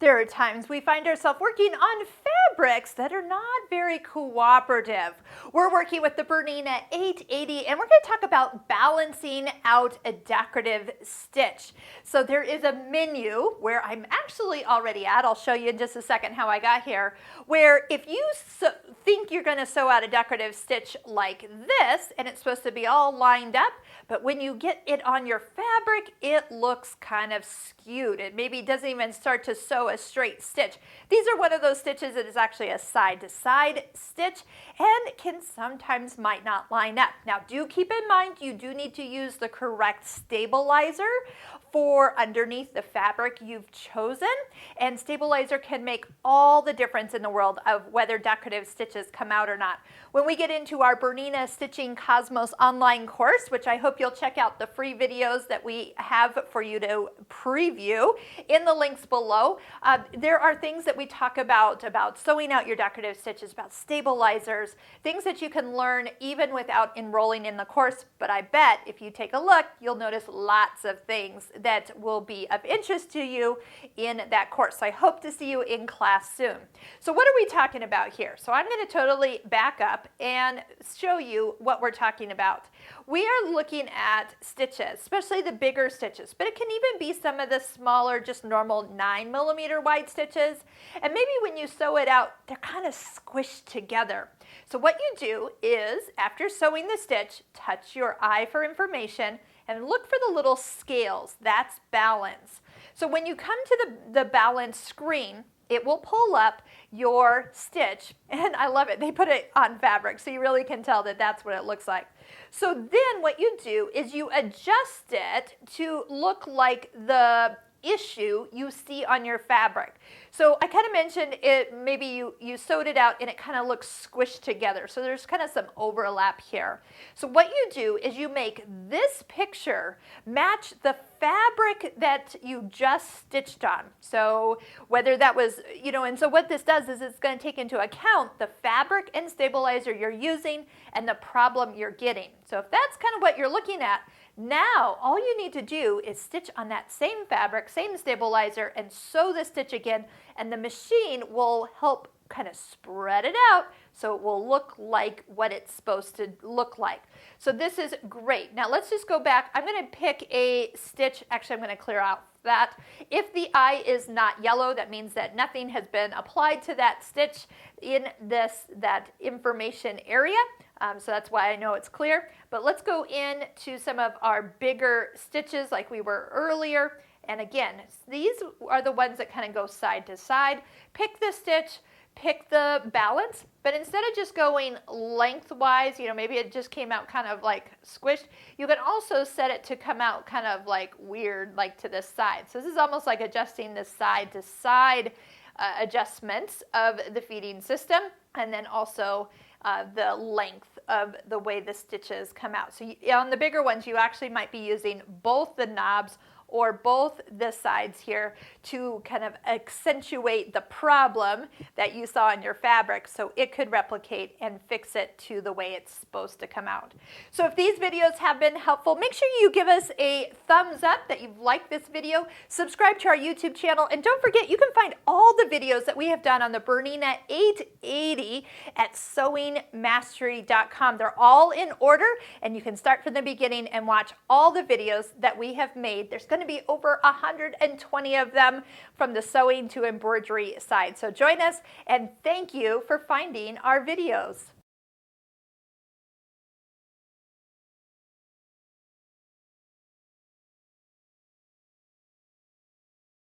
There are times we find ourselves working on fabrics that are not very cooperative. We're working with the Bernina 880 and we're going to talk about balancing out a decorative stitch. So there is a menu where I'm actually already at, I'll show you in just a second how I got here, where if you think you're going to sew out a decorative stitch like this and it's supposed to be all lined up, but when you get it on your fabric, it looks kind of skewed. It maybe doesn't even start to sew a straight stitch. These are one of those stitches that is actually a side-to-side stitch and can sometimes might not line up. Now do keep in mind you do need to use the correct stabilizer for underneath the fabric you've chosen, and stabilizer can make all the difference in the world of whether decorative stitches come out or not. When we get into our Bernina Stitching Cosmos online course, which I hope you'll check out the free videos that we have for you to preview in the links below, there are things that we talk about sewing out your decorative stitches, about stabilizers, things that you can learn even without enrolling in the course. But I bet if you take a look, you'll notice lots of things that will be of interest to you in that course. So I hope to see you in class soon. So what are we talking about here? So I'm going to totally back up and show you what we're talking about. We are looking at stitches, especially the bigger stitches, but it can even be some of the smaller, just normal 9mm wide stitches. And maybe when you sew it out, they're kind of squished together. So what you do is, after sewing the stitch, touch your eye for information and look for the little scales. That's balance. So when you come to the balance screen, it will pull up your stitch, and I love it. They put it on fabric, so you really can tell that that's what it looks like. So then what you do is you adjust it to look like the issue you see on your fabric. So I kind of mentioned it, maybe you sewed it out and it kind of looks squished together. So there's kind of some overlap here. So what you do is you make this picture match the fabric that you just stitched on. So whether that was, and so what this does is it's going to take into account the fabric and stabilizer you're using and the problem you're getting. So if that's kind of what you're looking at, now all you need to do is stitch on that same fabric, same stabilizer, and sew the stitch again, and the machine will help kind of spread it out so it will look like what it's supposed to look like. So this is great. Now let's just go back. I'm going to pick a stitch. Actually, I'm going to clear out that. If the eye is not yellow, that means that nothing has been applied to that stitch in that information area. So that's why I know it's clear. But let's go into some of our bigger stitches like we were earlier. And again, these are the ones that kind of go side to side. Pick the stitch, pick the balance, but instead of just going lengthwise, maybe it just came out kind of like squished, you can also set it to come out kind of like weird, like to this side. So this is almost like adjusting the side to side adjustments of the feeding system, and then also the length of the way the stitches come out. So on the bigger ones, you actually might be using both the knobs or both the sides here to kind of accentuate the problem that you saw in your fabric so it could replicate and fix it to the way it's supposed to come out. So if these videos have been helpful, make sure you give us a thumbs up that you've liked this video, subscribe to our YouTube channel, and don't forget you can find all the videos that we have done on the Bernina 880 at sewingmastery.com. They're all in order, and you can start from the beginning and watch all the videos that we have made. There's going to be over 120 of them from the sewing to embroidery side. So join us, and thank you for finding our videos.